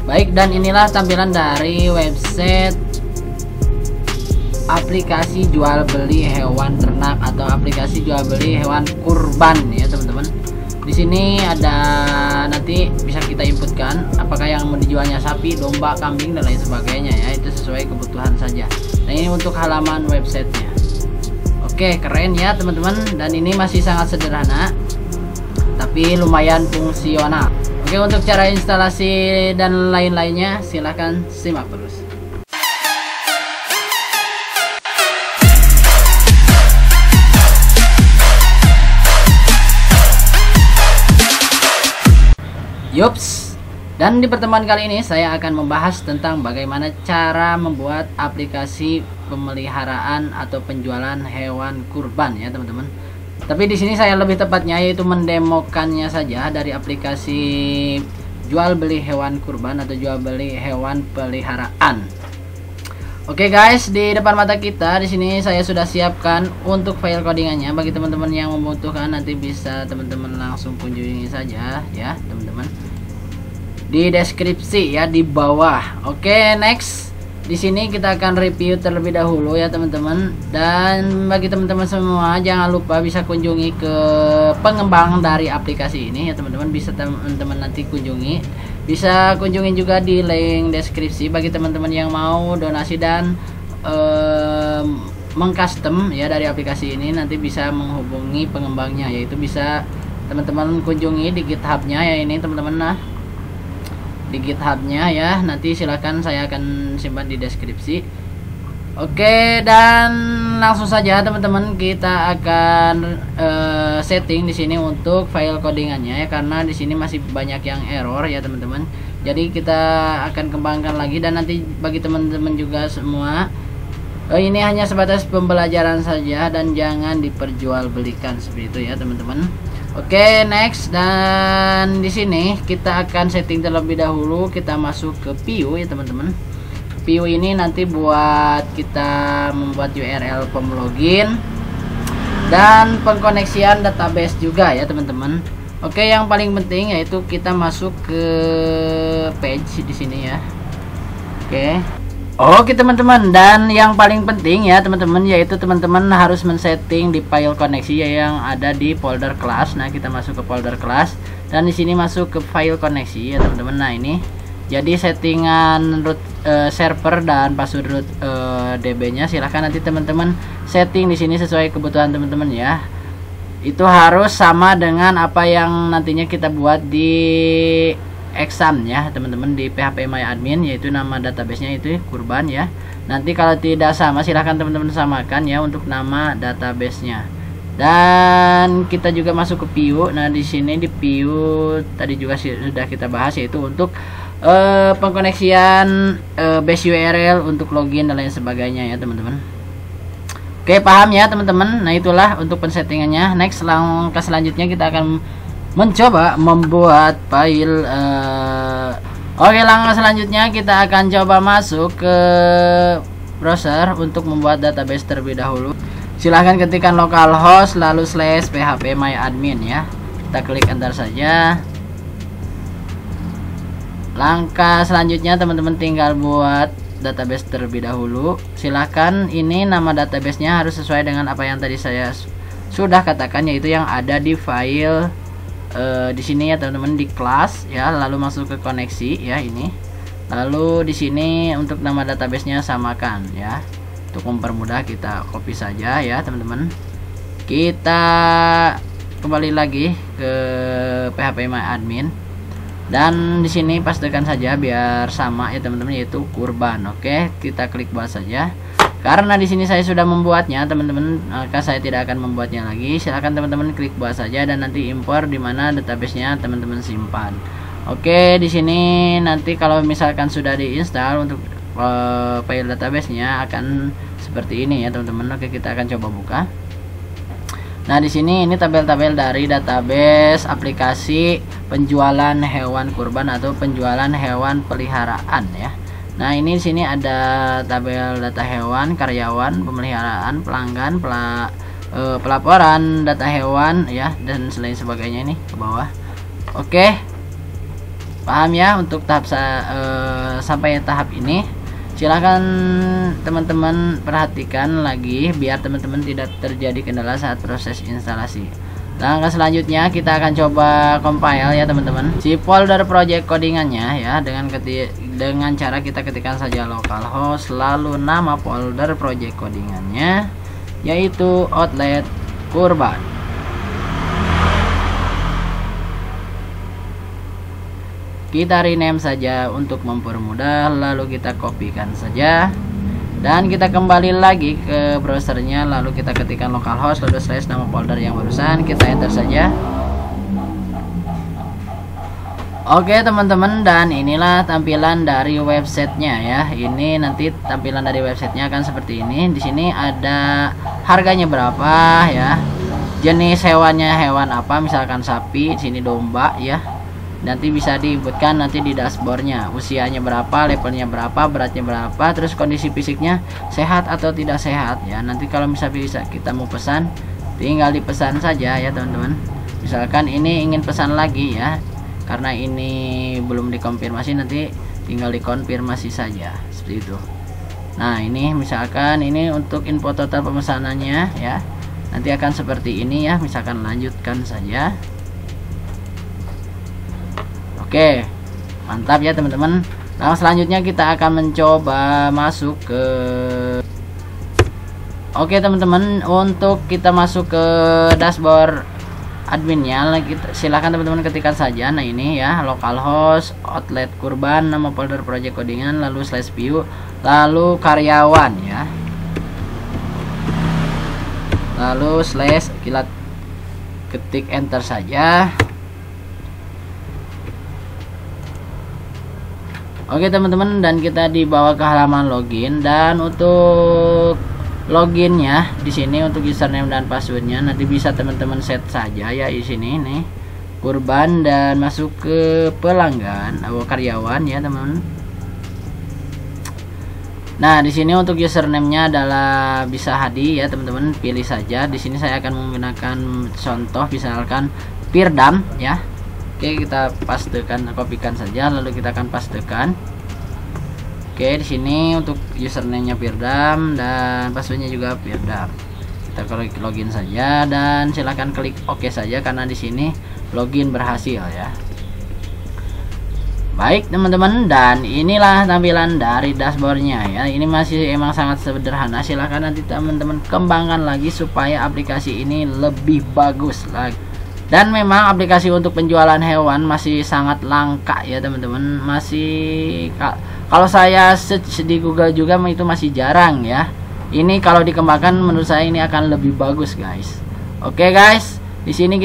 Baik, dan inilah tampilan dari website aplikasi jual beli hewan ternak atau aplikasi jual beli hewan kurban ya teman-teman. Di sini ada nanti bisa kita inputkan apakah yang mau dijualnya sapi, domba, kambing dan lain sebagainya ya, itu sesuai kebutuhan saja. Nah ini untuk halaman websitenya. Oke, keren ya teman-teman, dan ini masih sangat sederhana tapi lumayan fungsional. Oke, untuk cara instalasi dan lain-lainnya silahkan simak terus. Yups, dan di pertemuan kali ini saya akan membahas tentang bagaimana cara membuat aplikasi pemeliharaan atau penjualan hewan kurban ya teman-teman. Tapi di sini saya lebih tepatnya yaitu mendemokannya saja dari aplikasi jual beli hewan kurban atau jual beli hewan peliharaan. Oke guys, di depan mata kita di sini saya sudah siapkan untuk file codingannya. Bagi teman-teman yang membutuhkan nanti bisa teman-teman langsung kunjungi saja ya teman-teman di deskripsi ya di bawah. Oke, next. Di sini kita akan review terlebih dahulu ya teman-teman. Dan bagi teman-teman semua jangan lupa bisa kunjungi ke pengembang dari aplikasi ini ya teman-teman. Bisa teman-teman nanti kunjungi. Bisa kunjungi juga di link deskripsi bagi teman-teman yang mau donasi dan mengcustom ya dari aplikasi ini, nanti bisa menghubungi pengembangnya, yaitu bisa teman-teman kunjungi di GitHub-nya ya ini teman-teman. Nah, di GitHub-nya ya, nanti silakan saya akan simpan di deskripsi. Oke, dan langsung saja teman-teman kita akan setting di sini untuk file codingannya ya, karena di sini masih banyak yang error ya teman-teman. Jadi kita akan kembangkan lagi, dan nanti bagi teman-teman juga semua ini hanya sebatas pembelajaran saja dan jangan diperjualbelikan seperti itu ya teman-teman. Oke, next. Dan di sini kita akan setting terlebih dahulu. Kita masuk ke view ya teman-teman. View ini nanti buat kita membuat URL pemlogin dan pengkoneksian database juga ya teman-teman. Oke, yang paling penting yaitu kita masuk ke page di sini ya. Oke teman-teman, dan yang paling penting ya teman-teman yaitu teman-teman harus men-setting di file koneksi ya, yang ada di folder class. Nah, kita masuk ke folder class dan di sini masuk ke file koneksi ya teman-teman. Nah, ini jadi settingan root server dan password root DB-nya silahkan nanti teman-teman setting di sini sesuai kebutuhan teman-teman ya. Itu harus sama dengan apa yang nantinya kita buat di exam ya teman-teman di phpMyAdmin, yaitu nama databasenya itu kurban ya. Nanti kalau tidak sama silahkan teman-teman samakan ya untuk nama databasenya. Dan kita juga masuk ke view. Nah, di sini di view tadi juga sudah kita bahas, yaitu untuk pengkoneksian base URL untuk login dan lain sebagainya ya teman-teman. Oke, paham ya teman-teman. Nah, itulah untuk pensettingannya. Next, langkah selanjutnya kita akan mencoba membuat file oke, langkah selanjutnya kita akan coba masuk ke browser untuk membuat database terlebih dahulu. Silahkan ketikkan localhost lalu /phpMyAdmin ya. Kita klik enter saja. Langkah selanjutnya teman-teman tinggal buat database terlebih dahulu. Silahkan ini nama databasenya harus sesuai dengan apa yang tadi saya sudah katakan, yaitu yang ada di file di sini ya teman-teman, di kelas ya, lalu masuk ke koneksi ya ini, lalu di sini untuk nama databasenya samakan ya. Untuk mempermudah kita copy saja ya teman-teman. Kita kembali lagi ke phpMyAdmin dan di sini pastikan saja biar sama ya teman-teman, yaitu kurban. Oke, kita klik buat saja. Karena di sini saya sudah membuatnya teman-teman, maka saya tidak akan membuatnya lagi. Silahkan teman-teman klik buat saja dan nanti import di mana databasenya teman-teman simpan. Oke, di sini nanti kalau misalkan sudah diinstal untuk file databasenya akan seperti ini ya teman-teman. Oke, kita akan coba buka. Nah, di sini ini tabel-tabel dari database aplikasi penjualan hewan kurban atau penjualan hewan peliharaan ya. Nah, ini di sini ada tabel data hewan, karyawan, pemeliharaan, pelanggan, pelaporan data hewan ya, dan selain sebagainya ini ke bawah. Oke. Paham ya untuk sampai tahap ini? Silahkan teman-teman perhatikan lagi biar teman-teman tidak terjadi kendala saat proses instalasi. Langkah selanjutnya kita akan coba compile ya teman-teman si folder project codingannya ya, dengan cara kita ketikkan saja localhost lalu nama folder project codingannya yaitu outlet kurban. Kita rename saja untuk mempermudah, lalu kita kopikan saja dan kita kembali lagi ke browsernya, lalu kita ketikkan localhost lalu slash nama folder yang barusan, kita enter saja. Oke teman-teman, dan inilah tampilan dari websitenya ya. Ini nanti tampilan dari websitenya akan seperti ini. Di sini ada harganya berapa ya, jenis hewannya hewan apa, misalkan sapi, di sini domba ya. Nanti bisa diinputkan nanti di dashboardnya, usianya berapa, levelnya berapa, beratnya berapa, terus kondisi fisiknya sehat atau tidak sehat ya. Nanti kalau bisa kita mau pesan, tinggal dipesan saja ya teman-teman. Misalkan ini ingin pesan lagi ya, karena ini belum dikonfirmasi, nanti tinggal dikonfirmasi saja seperti itu. Nah ini misalkan ini untuk info total pemesanannya ya, nanti akan seperti ini ya. Misalkan lanjutkan saja. Oke, mantap ya teman-teman. Nah selanjutnya kita akan mencoba masuk ke Oke teman-teman, untuk kita masuk ke dashboard adminnya, silahkan teman-teman ketikkan saja. Nah ini ya, localhost outlet kurban, nama folder project codingan, lalu slash view, lalu karyawan ya, lalu slash, kita ketik enter saja. Oke teman-teman, dan kita dibawa ke halaman login, dan untuk loginnya di sini untuk username dan passwordnya nanti bisa teman-teman set saja ya di sini nih kurban, dan masuk ke pelanggan atau karyawan ya teman-teman. Nah di sini untuk username-nya adalah bisa Hadi ya teman-teman, pilih saja. Di sini saya akan menggunakan contoh misalkan Pirdam ya. Oke, kita pastekan, kopikan saja, lalu kita akan pastekan. Oke, di sini untuk username-nya Pirdam dan passwordnya juga Pirdam. Kita klik login saja dan silahkan klik OK saja karena di sini login berhasil ya. Baik teman-teman, dan inilah tampilan dari dashboardnya ya. Ini masih emang sangat sederhana. Silahkan nanti teman-teman kembangkan lagi supaya aplikasi ini lebih bagus lagi. Dan memang aplikasi untuk penjualan hewan masih sangat langka ya teman-teman. Masih kalau saya di Google juga itu masih jarang ya. Ini kalau dikembangkan menurut saya ini akan lebih bagus guys. Oke guys, di sini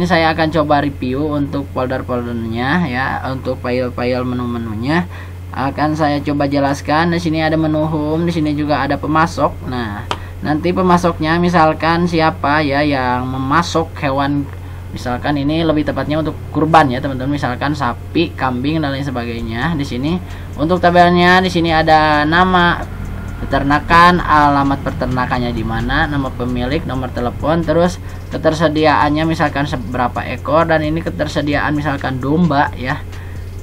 saya akan coba review untuk folder-foldernya ya, untuk file-file menu-menunya akan saya coba jelaskan. Di sini ada menu home, di sini juga ada pemasok. Nah, nanti pemasoknya misalkan siapa ya yang memasok hewan, misalkan ini lebih tepatnya untuk kurban ya teman-teman, misalkan sapi, kambing dan lain sebagainya. Di sini untuk tabelnya di sini ada nama peternakan, alamat peternakannya di mana, nama pemilik, nomor telepon, terus ketersediaannya misalkan seberapa ekor, dan ini ketersediaan misalkan domba ya,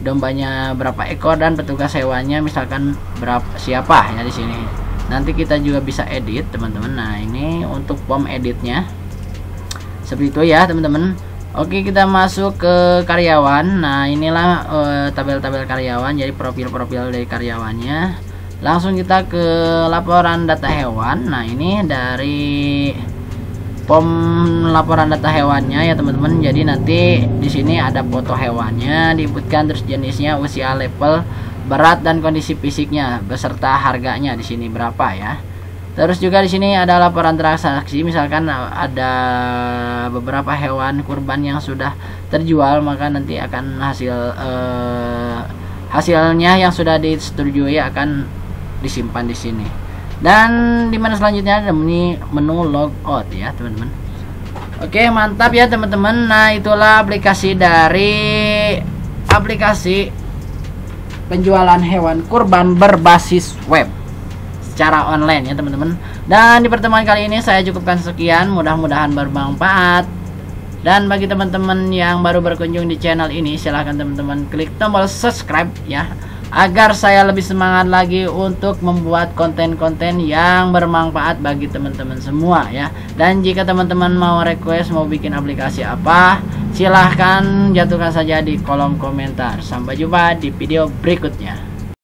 dombanya berapa ekor, dan petugas hewannya misalkan berapa siapa ya di sini. Nanti kita juga bisa edit teman-teman. Nah ini untuk form editnya seperti itu ya teman-teman. Oke, kita masuk ke karyawan. Nah inilah tabel-tabel karyawan, jadi profil-profil dari karyawannya. Langsung kita ke laporan data hewan. Nah ini dari form laporan data hewannya ya teman-teman. Jadi nanti di sini ada foto hewannya diinputkan, terus jenisnya, usia, level, berat, dan kondisi fisiknya beserta harganya di sini berapa ya. Terus juga di sini ada laporan transaksi, misalkan ada beberapa hewan kurban yang sudah terjual, maka nanti akan hasilnya yang sudah disetujui akan disimpan di sini. Dan di mana selanjutnya ada menu logout ya teman-teman. Oke, mantap ya teman-teman. Nah itulah aplikasi dari aplikasi penjualan hewan kurban berbasis web secara online ya teman-teman. Dan di pertemuan kali ini saya cukupkan sekian, mudah-mudahan bermanfaat. Dan bagi teman-teman yang baru berkunjung di channel ini, silahkan teman-teman klik tombol subscribe ya, agar saya lebih semangat lagi untuk membuat konten-konten yang bermanfaat bagi teman-teman semua ya. Dan jika teman-teman mau request mau bikin aplikasi apa, silahkan jatuhkan saja di kolom komentar. Sampai jumpa di video berikutnya.